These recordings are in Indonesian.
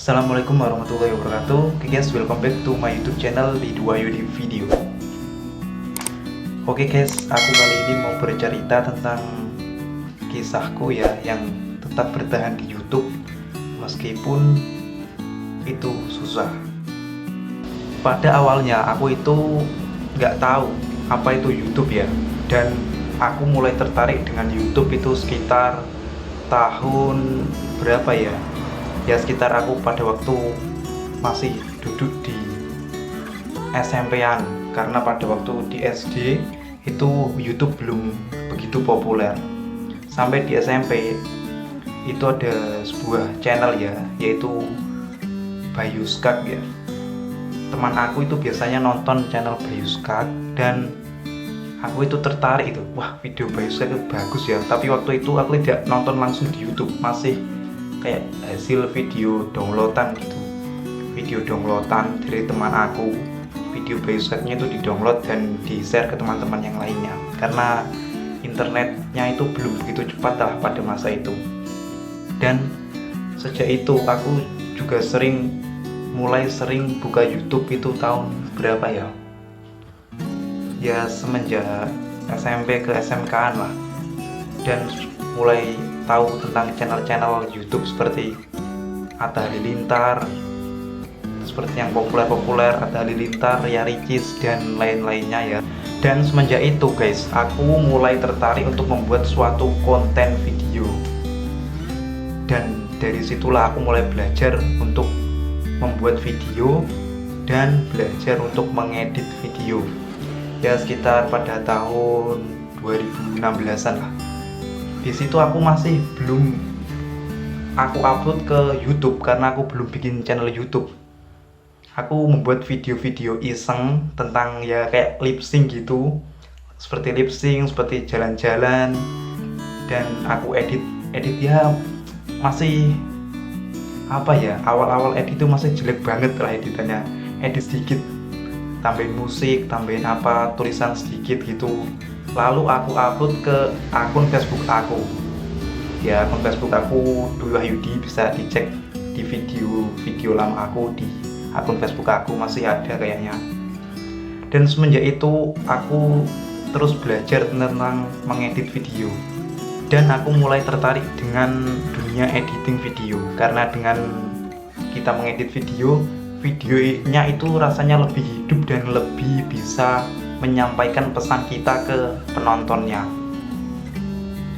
Assalamualaikum warahmatullahi wabarakatuh. Oke guys, welcome back to my YouTube channel di 2Yudi Video. Oke guys, aku kali ini mau bercerita tentang kisahku ya, yang tetap bertahan di YouTube meskipun itu susah. Pada awalnya aku itu nggak tahu apa itu YouTube ya, dan aku mulai tertarik dengan YouTube itu sekitar tahun berapa ya? Ya sekitar aku pada waktu masih duduk di SMP-an, karena pada waktu di SD itu YouTube belum begitu populer. Sampai di SMP itu ada sebuah channel ya, yaitu Bayuskak ya. Teman aku itu biasanya nonton channel Bayuskak dan aku itu tertarik itu, wah video Bayuskak itu bagus ya. Tapi waktu itu aku tidak nonton langsung di YouTube, masih kayak hasil video downloadan gitu, video downloadan dari teman aku. Video Bayuskaknya itu di-download dan di-share ke teman-teman yang lainnya, karena internetnya itu belum begitu cepat lah pada masa itu. Dan sejak itu aku juga mulai sering buka YouTube itu tahun berapa ya? Ya semenjak SMP ke SMK-an lah, dan mulai tahu tentang channel-channel YouTube seperti Atta Halilintar, seperti yang populer-populer, Atta Halilintar, Ria Ricis dan lain-lainnya ya. Dan semenjak itu guys, aku mulai tertarik untuk membuat suatu konten video, dan dari situlah aku mulai belajar untuk membuat video dan belajar untuk mengedit video ya, sekitar pada tahun 2016an lah. Di situ aku masih belum aku upload ke YouTube karena aku belum bikin channel YouTube. Aku membuat video-video iseng tentang ya kayak lip sync gitu, seperti lip sync, seperti jalan-jalan, dan aku edit ya masih apa ya, awal-awal edit itu masih jelek banget lah editannya. Edit sedikit, tambahin musik, tambahin apa, tulisan sedikit gitu. Lalu aku upload ke akun Facebook aku ya, akun Facebook aku 2Yudi, bisa dicek di video lama aku di akun Facebook aku, masih ada kayaknya. Dan semenjak itu aku terus belajar tentang mengedit video, dan aku mulai tertarik dengan dunia editing video, karena dengan kita mengedit videonya itu rasanya lebih hidup dan lebih bisa menyampaikan pesan kita ke penontonnya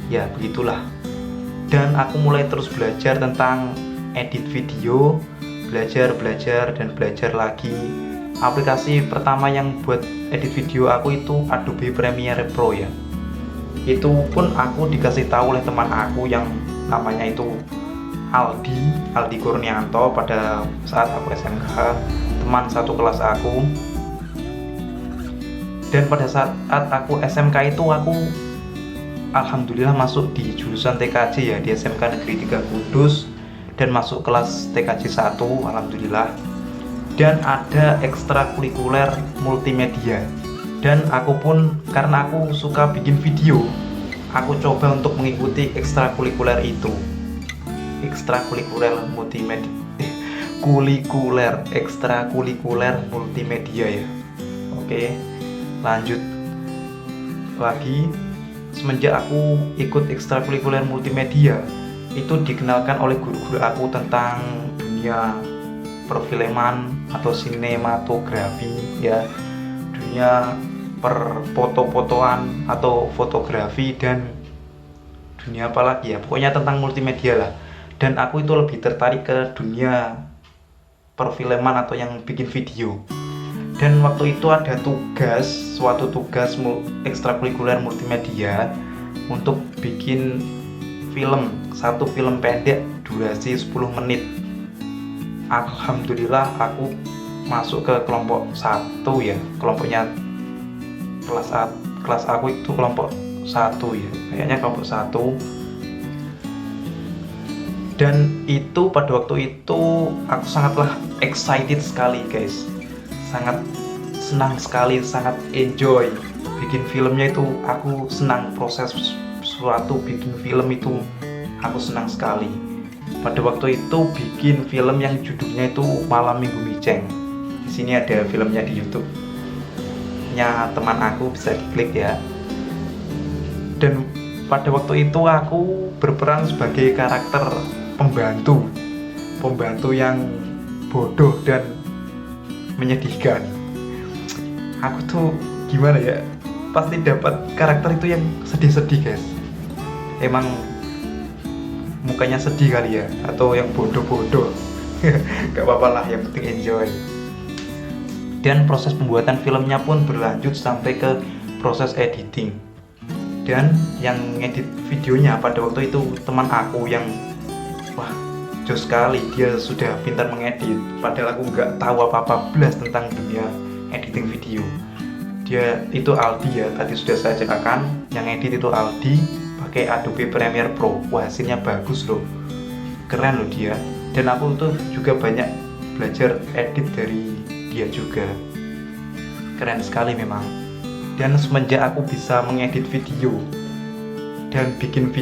ya, begitulah. Dan aku mulai terus belajar tentang edit video, belajar lagi. Aplikasi pertama yang buat edit video aku itu Adobe Premiere Pro ya. Itu pun aku dikasih tahu oleh teman aku yang namanya itu Aldi Kurnianto, pada saat aku SMK, teman satu kelas aku. Dan pada saat aku SMK itu aku alhamdulillah masuk di jurusan TKJ ya, di SMK Negeri 3 Kudus, dan masuk kelas TKJ 1 alhamdulillah. Dan ada ekstrakurikuler multimedia, dan aku pun karena aku suka bikin video, aku coba untuk mengikuti ekstrakurikuler itu. Ekstrakurikuler multimedia ekstrakurikuler multimedia ya. Oke, lanjut lagi. Semenjak aku ikut ekstrakurikuler multimedia, itu dikenalkan oleh guru-guru aku tentang dunia perfilman atau sinematografi ya, dunia perfoto-fotoan atau fotografi, dan dunia apa lagi ya, pokoknya tentang multimedia lah. Dan aku itu lebih tertarik ke dunia perfilman atau yang bikin video. Dan waktu itu ada suatu tugas ekstrakurikuler multimedia untuk bikin satu film pendek durasi 10 menit. Alhamdulillah aku masuk ke kelompok 1 ya, kelompoknya kelas aku itu kelompok 1 ya, kayaknya kelompok 1. Dan itu pada waktu itu aku sangatlah excited sekali guys, sangat senang sekali, sangat enjoy bikin filmnya itu. Aku senang proses suatu bikin film itu, aku senang sekali. pada waktu itu bikin film yang judulnya itu Malam Minggu Miceng. Di sini ada filmnya di YouTube-nya teman aku, bisa diklik ya. Dan pada waktu itu aku berperan sebagai karakter pembantu yang bodoh dan menyedihkan. Aku tuh gimana ya, pasti dapat karakter itu yang sedih-sedih guys. Emang mukanya sedih kali ya, atau yang bodoh-bodoh. Gak apa-apa lah, yang penting enjoy. Dan proses pembuatan filmnya pun berlanjut sampai ke proses editing. Dan yang ngedit videonya pada waktu itu teman aku yang wah jos sekali, dia sudah pintar mengedit, padahal aku nggak tahu apa-apa belas tentang dunia editing video. Dia itu Aldi ya, tadi sudah saya ceritakan, yang edit itu Aldi pakai Adobe Premiere Pro. Wah, hasilnya bagus loh, keren loh dia. Dan aku tuh juga banyak belajar edit dari dia juga, keren sekali memang. Dan semenjak aku bisa mengedit video dan bikin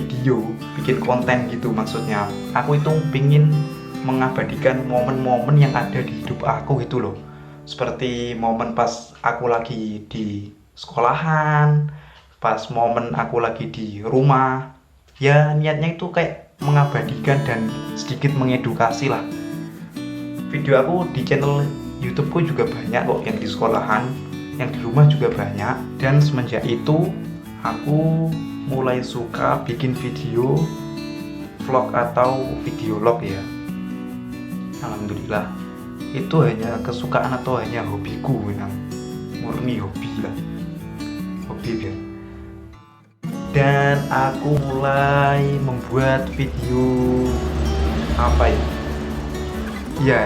konten gitu, maksudnya aku itu pingin mengabadikan momen-momen yang ada di hidup aku gitu loh. Seperti momen pas aku lagi di sekolahan, pas momen aku lagi di rumah. Ya niatnya itu kayak mengabadikan dan sedikit mengedukasi lah. Video aku di channel YouTubeku juga banyak kok, yang di sekolahan, yang di rumah juga banyak. Dan semenjak itu aku mulai suka bikin video vlog atau video log ya. Alhamdulillah, itu hanya kesukaan atau hanya hobiku, memang murni hobi lah, hobi ya. Dan aku mulai membuat video apa ya? Ya,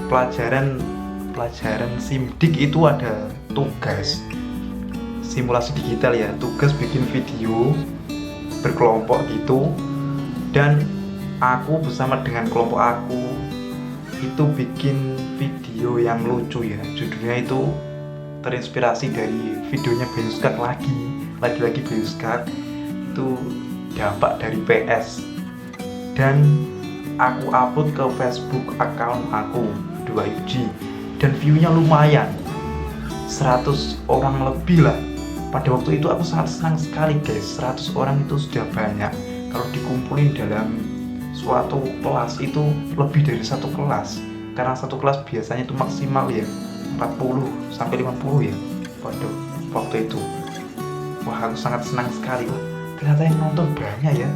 pelajaran SIMDIK itu ada tugas simulasi digital ya, tugas bikin video berkelompok gitu. Dan aku bersama dengan kelompok aku itu bikin video yang lucu ya, judulnya itu terinspirasi dari videonya Beuskak lagi Beuskak, itu dampak dari PS. Dan aku upload ke Facebook account aku 2UG, dan viewnya lumayan 100 orang lebih lah. Pada waktu itu aku sangat senang sekali guys, 100 orang itu sudah banyak. Kalau dikumpulin dalam suatu kelas itu lebih dari satu kelas, karena satu kelas biasanya itu maksimal ya 40 sampai 50 ya pada waktu itu. Wah, aku sangat senang sekali lah, ternyata yang nonton banyak ya.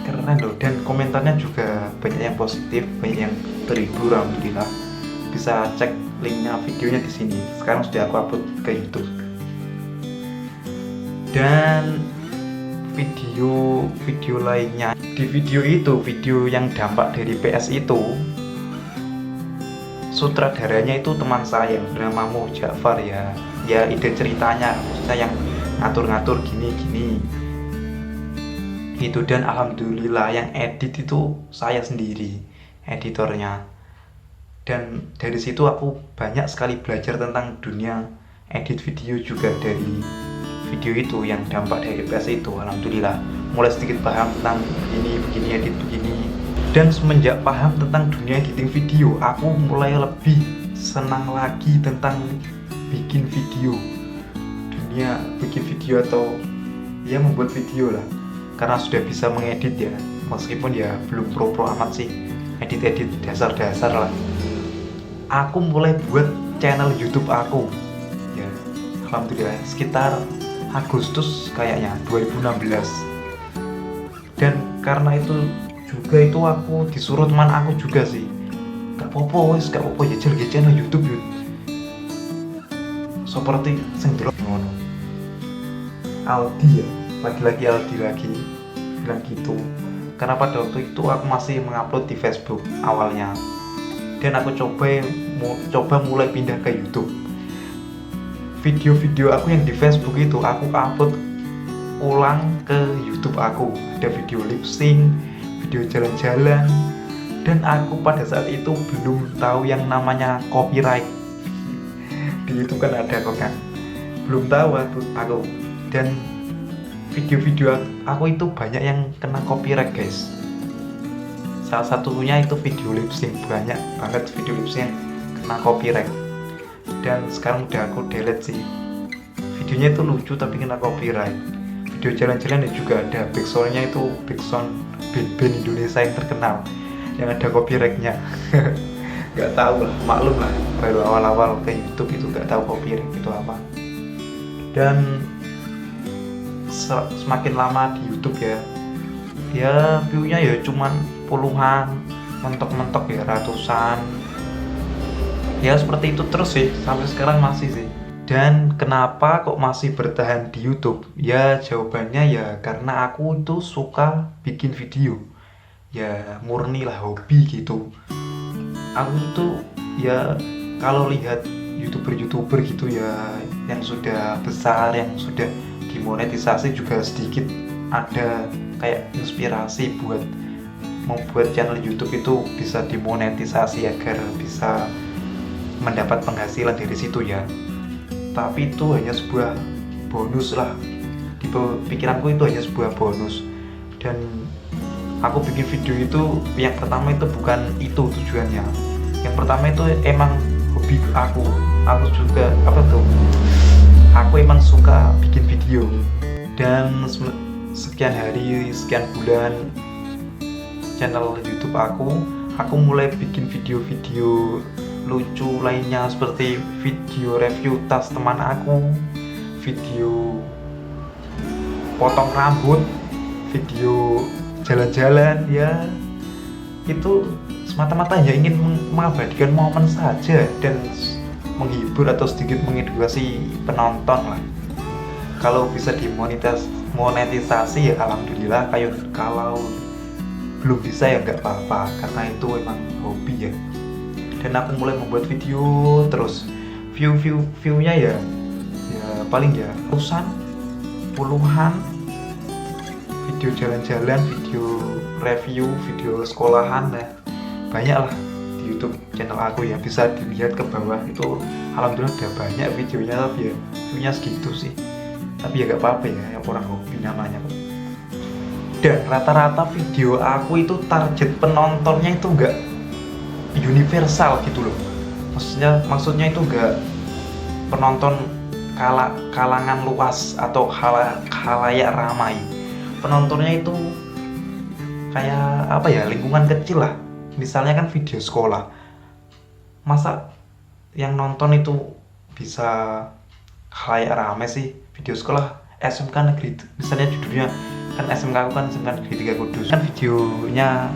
Keren loh, dan komentarnya juga banyak yang positif, banyak yang terhibur. Alhamdulillah. Bisa cek linknya videonya di sini. Sekarang sudah aku upload ke YouTube. Dan video lainnya, di video itu, video yang dampak dari PS itu, sutradaranya itu teman saya yang bernama Mo Jafar ya. Ya ide ceritanya, maksudnya yang ngatur-ngatur gini itu. Dan alhamdulillah yang edit itu saya sendiri, editornya. Dan dari situ aku banyak sekali belajar tentang dunia edit video juga dari video itu yang dampak dari PS itu. Alhamdulillah mulai sedikit paham tentang begini edit begini. Dan semenjak paham tentang dunia editing video, aku mulai lebih senang lagi tentang bikin video, dunia bikin video atau ya membuat video lah, karena sudah bisa mengedit ya, meskipun ya belum pro amat sih, edit dasar lah. Aku mulai buat channel YouTube aku ya, alhamdulillah sekitar Agustus kayaknya 2016. Dan karena itu juga itu aku disuruh teman aku juga sih, gak apa-apa ya channel YouTube yuk, seperti sengdelok ngono. Aldi ya, lagi bilang gitu, karena pada waktu itu aku masih mengupload di Facebook awalnya. Dan aku coba mulai pindah ke YouTube. Video-video aku yang di Facebook itu aku upload ulang ke YouTube aku. Ada video lip sync, video jalan-jalan. Dan aku pada saat itu belum tahu yang namanya copyright. Di YouTube kan ada kok kan, belum tahu aku. Dan video-video aku itu banyak yang kena copyright guys. Salah satunya itu video lip sync, banyak banget video lip sync kena copyright. Dan sekarang udah aku delete sih. Videonya itu lucu tapi kena copyright. Video jalan-jalan juga ada backsoundnya itu backsound band-band Indonesia yang terkenal yang ada copyrightnya. Nggak tahu lah, maklum lah, baru awal-awal ke YouTube itu nggak tahu copyright itu apa. Dan semakin lama di YouTube ya view-nya ya cuman puluhan, mentok-mentok ya ratusan. Ya seperti itu terus sih, sampai sekarang masih sih. Dan kenapa kok masih bertahan di YouTube? Ya jawabannya ya karena aku itu suka bikin video. Ya murni lah, hobi gitu. Aku tuh ya kalau lihat YouTuber gitu ya yang sudah besar, yang sudah dimonetisasi juga sedikit ada kayak inspirasi buat membuat channel YouTube itu bisa dimonetisasi agar bisa mendapat penghasilan dari situ ya. Tapi itu hanya sebuah bonus lah, di pikiranku itu hanya sebuah bonus. Dan aku bikin video itu yang pertama itu bukan itu tujuannya. Yang pertama itu emang hobi aku juga aku emang suka bikin video. Dan sekian hari, sekian bulan channel YouTube aku mulai bikin video-video lucu lainnya seperti video review tas teman aku, video potong rambut, video jalan-jalan. Ya itu semata-mata hanya ingin mengabadikan momen saja dan menghibur atau sedikit mengedukasi penonton lah. Kalau bisa dimonetisasi ya alhamdulillah, kalau belum bisa ya nggak apa-apa karena itu emang hobi ya. Dan aku mulai membuat video terus, view-nya ya paling ya ratusan, puluhan, video jalan-jalan, video review, video sekolahan lah, banyak lah di YouTube channel aku ya. Bisa dilihat ke bawah itu alhamdulillah udah banyak videonya, tapi ya viewnya segitu sih. Tapi ya gak apa-apa ya, orang hobi namanya. Dan rata-rata video aku itu target penontonnya itu gak universal gitu loh. Maksudnya itu gak penonton kalangan luas atau khalayak ramai. Penontonnya itu kayak apa ya, lingkungan kecil lah. Misalnya kan video sekolah, masa yang nonton itu bisa khalayak ramai sih? Video sekolah SMK negeri, misalnya judulnya kan SMK aku kan SMK negeri 3 Kudus, kan videonya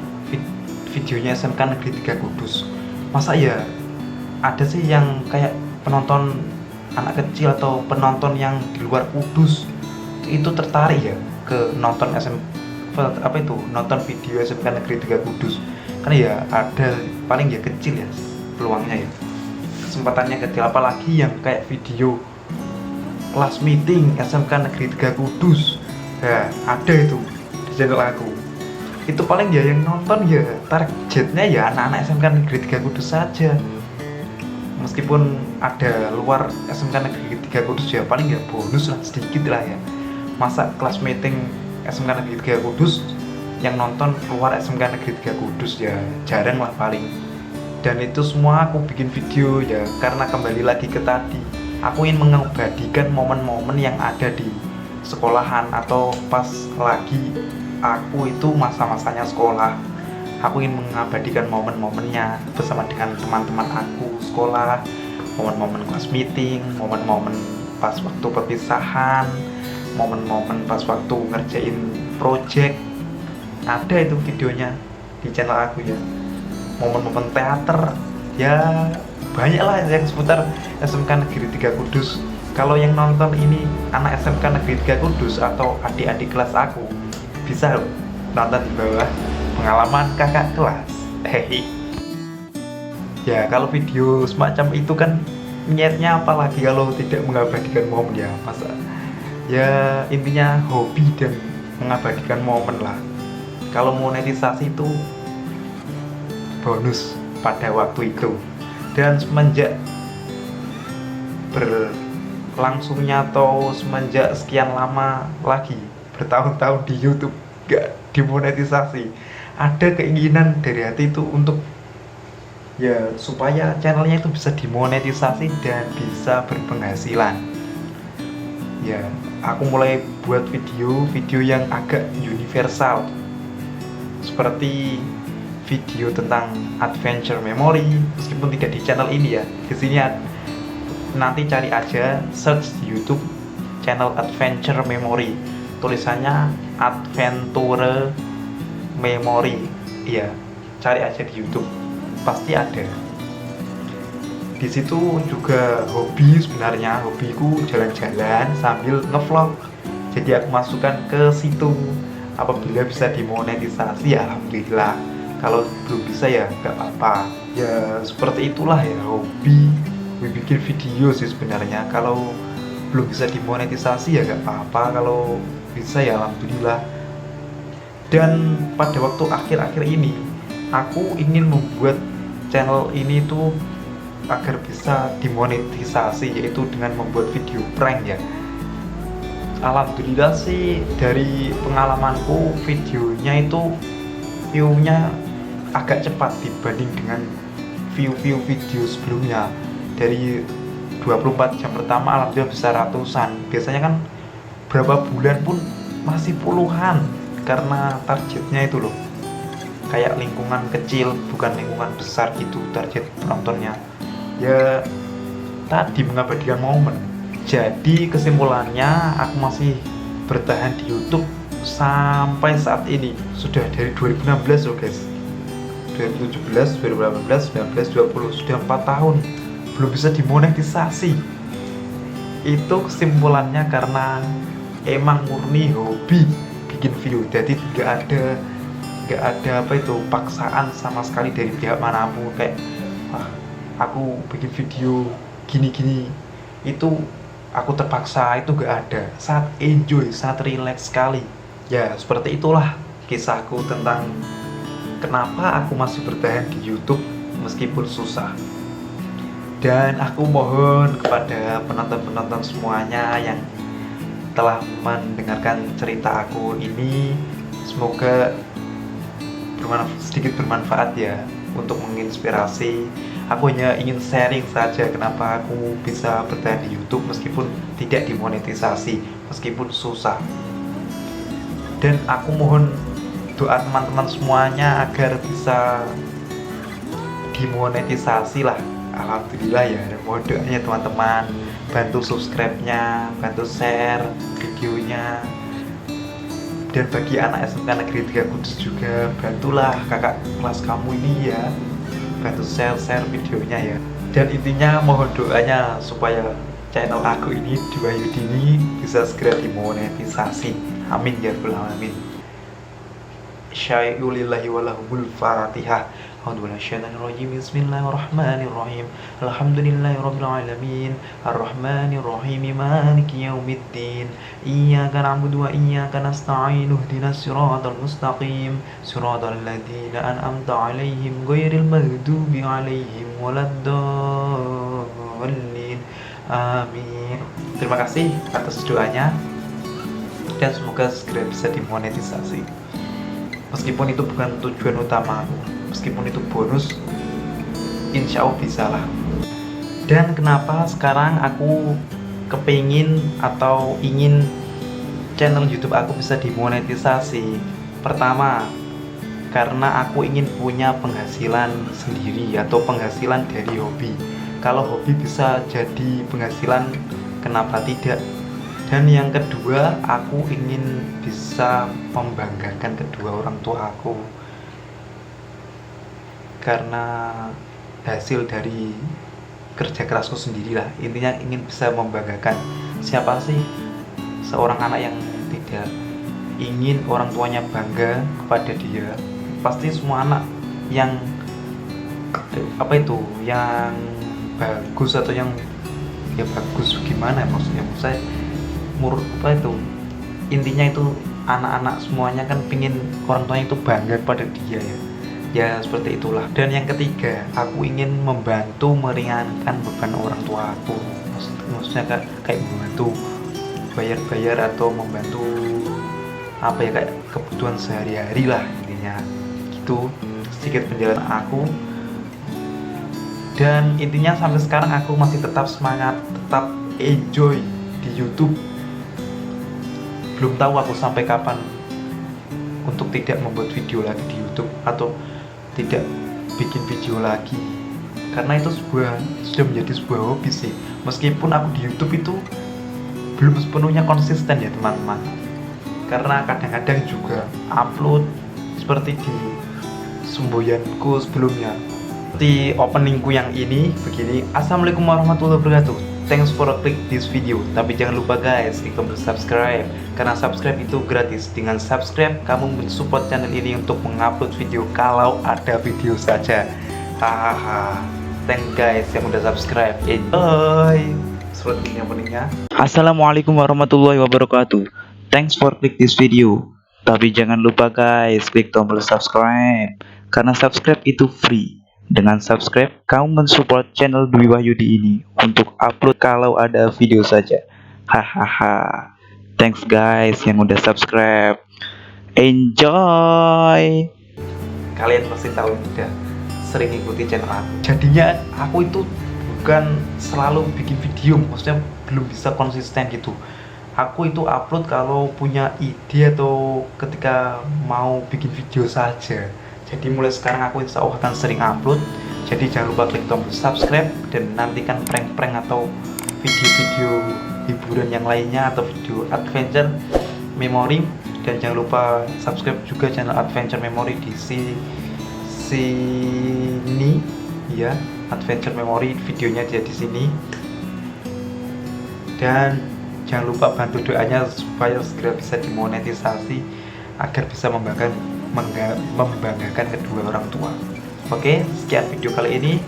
SMK negeri 3 Kudus. Masa ya ada sih yang kayak penonton anak kecil atau penonton yang di luar Kudus itu tertarik ya ke nonton nonton video SMK negeri 3 Kudus? Kan ya ada, paling ya kecil ya peluangnya ya, kesempatannya kecil. Apalagi yang kayak video kelas meeting SMK negeri 3 Kudus, ya ada itu di channel aku. Itu paling ya yang nonton ya targetnya ya anak-anak SMK negeri 3 Kudus saja. Meskipun ada luar SMK negeri 3 Kudus ya paling ya bonus lah, sedikit lah ya. Masa kelas meeting SMK negeri 3 Kudus yang nonton luar SMK negeri 3 Kudus, ya jarang lah paling. Dan itu semua aku bikin video ya karena kembali lagi ke tadi, aku ingin mengabadikan momen-momen yang ada di sekolahan atau pas lagi aku itu masa-masanya sekolah. Aku ingin mengabadikan momen-momennya bersama dengan teman-teman aku sekolah, momen-momen kelas meeting, momen-momen pas waktu perpisahan, momen-momen pas waktu ngerjain project. Ada itu videonya di channel aku ya. Momen-momen teater, ya banyak lah yang seputar SMK negeri 3 Kudus. Kalau yang nonton ini anak SMK negeri 3 Kudus atau adik-adik kelas aku, bisa nonton di bawah pengalaman kakak kelas. Hehe. Ya kalau video semacam itu kan niatnya apalagi kalau tidak mengabadikan momen ya, masa ya intinya hobi dan mengabadikan momen lah. Kalau monetisasi itu bonus pada waktu itu. Dan semenjak berlangsungnya atau semenjak sekian lama lagi bertahun-tahun di YouTube gak dimonetisasi, ada keinginan dari hati itu untuk ya supaya channelnya itu bisa dimonetisasi dan bisa berpenghasilan. Ya, aku mulai buat video yang agak universal, seperti video tentang adventure memory, meskipun tidak di channel ini ya. Di sini nanti cari aja, search di YouTube channel adventure memory, tulisannya adventure memory. Iya, cari aja di YouTube, pasti ada. Di situ juga hobi, sebenarnya hobiku jalan-jalan sambil ngevlog, jadi aku masukkan ke situ. Apabila bisa dimonetisasi ya alhamdulillah, kalau belum bisa ya nggak apa-apa. Ya seperti itulah ya, hobi bikin video sih sebenarnya. Kalau belum bisa dimonetisasi ya nggak apa-apa, kalau bisa ya alhamdulillah. Dan pada waktu akhir-akhir ini aku ingin membuat channel ini tuh agar bisa dimonetisasi, yaitu dengan membuat video prank ya. Alhamdulillah sih, dari pengalamanku videonya itu view-nya agak cepat dibanding dengan view-view video sebelumnya. Dari 24 jam pertama alhamdulillah bisa ratusan. Biasanya kan berapa bulan pun masih puluhan, karena targetnya itu loh, kayak lingkungan kecil bukan lingkungan besar gitu target penontonnya. Ya tadi mengabadikan momen. Jadi kesimpulannya, aku masih bertahan di YouTube sampai saat ini. Sudah dari 2016 loh guys, 2017, 2018, 19, 20, sudah 4 tahun belum bisa dimonetisasi. Itu kesimpulannya karena emang murni hobi bikin video, jadi nggak ada apa itu paksaan sama sekali dari pihak manapun, kayak aku bikin video gini-gini itu aku terpaksa, itu gak ada. Sangat enjoy, sangat relax sekali. Ya seperti itulah kisahku tentang kenapa aku masih bertahan di YouTube meskipun susah. Dan aku mohon kepada penonton-penonton semuanya yang telah mendengarkan cerita aku ini, semoga sedikit bermanfaat ya, untuk menginspirasi. Aku hanya ingin sharing saja kenapa aku bisa bertahan di YouTube meskipun tidak dimonetisasi, meskipun susah. Dan aku mohon doa teman-teman semuanya agar bisa dimonetisasi lah. Alhamdulillah ya, mohon doanya teman-teman, bantu subscribe-nya, bantu share videonya. Dan bagi anak SMK Negeri 3 Kudus juga, bantulah kakak kelas kamu ini ya, bantu share videonya ya. Dan intinya mohon doanya supaya channel aku ini, Diwahyudi ini, bisa segera dimonetisasi. Amin ya rabbal alamin. Syai'ulillahi walahumul fatihah. Bismillahirrahmanirrahim. Alhamdulillahirabbil alamin. Arrahmanirrahim. Maliki yaumiddin. Iyyaka na'budu wa iyyaka nasta'in. Ihdinas siratal mustaqim. Siratal ladzina an'amta 'alaihim ghairil maghdubi 'alaihim waladdallin. Amin. Terima kasih atas doanya, dan semoga segera bisa dimonetisasi. Meskipun itu bukan tujuan utama aku, meskipun itu bonus, insya Allah bisa lah. Dan kenapa sekarang aku kepingin atau ingin channel YouTube aku bisa dimonetisasi? Pertama, karena aku ingin punya penghasilan sendiri atau penghasilan dari hobi. Kalau hobi bisa jadi penghasilan, kenapa tidak? Dan yang kedua, aku ingin bisa membanggakan kedua orang tua aku, karena hasil dari kerja kerasku sendirilah. Intinya ingin bisa membanggakan. Siapa sih seorang anak yang tidak ingin orang tuanya bangga kepada dia? Pasti semua anak yang yang bagus atau yang ya bagus gimana maksudnya, intinya itu anak-anak semuanya kan pingin orang tuanya itu bangga pada dia ya. Ya seperti itulah. Dan yang ketiga, aku ingin membantu meringankan beban orang tua aku. Maksudnya kayak membantu bayar-bayar atau membantu kayak kebutuhan sehari-hari lah intinya itu sedikit penjelasan aku. Dan intinya sampai sekarang aku masih tetap semangat, tetap enjoy di YouTube. Belum tahu aku sampai kapan untuk tidak membuat video lagi di YouTube atau tidak bikin video lagi, karena itu sudah menjadi sebuah hobi sih. Meskipun aku di YouTube itu belum sepenuhnya konsisten ya teman-teman, karena kadang-kadang juga upload seperti di semboyanku sebelumnya, seperti openingku yang ini begini. Assalamualaikum warahmatullahi wabarakatuh, thanks for click this video. Tapi jangan lupa guys, klik tombol subscribe, karena subscribe itu gratis. Dengan subscribe kamu mensupport channel ini untuk mengupload video kalau ada video saja. Hahaha, thank guys yang udah subscribe. Enjoy. Seperti openingnya. Assalamualaikum warahmatullahi wabarakatuh, thanks for click this video. Tapi jangan lupa guys, klik tombol subscribe, karena subscribe itu free. Dengan subscribe, kamu mensupport channel Dwi Wahyudi ini untuk upload kalau ada video saja. Hahaha. Thanks guys yang udah subscribe. Enjoy. Kalian pasti tahu udah sering ikuti channel aku. Jadinya aku itu bukan selalu bikin video, maksudnya belum bisa konsisten gitu. Aku itu upload kalau punya ide atau ketika mau bikin video saja. Jadi mulai sekarang aku insya Allah akan sering upload. Jadi jangan lupa klik tombol subscribe dan nantikan prank-prank atau video-video hiburan yang lainnya atau video adventure memory. Dan jangan lupa subscribe juga channel adventure memory di sini ya, adventure memory videonya dia di sini. Dan jangan lupa bantu doanya supaya segera bisa dimonetisasi agar bisa membanggakan kedua orang tua. Oke, sekian video kali ini.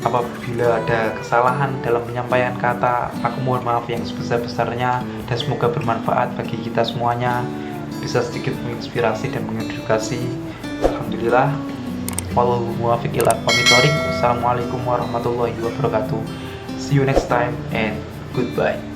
Apabila ada kesalahan dalam penyampaian kata, aku mohon maaf yang sebesar-besarnya, dan semoga bermanfaat bagi kita semuanya, bisa sedikit menginspirasi dan mengedukasi. Alhamdulillah. Wallahu muwaffiq ila aqwamit thoriq. Wassalamualaikum warahmatullahi wabarakatuh. See you next time and goodbye.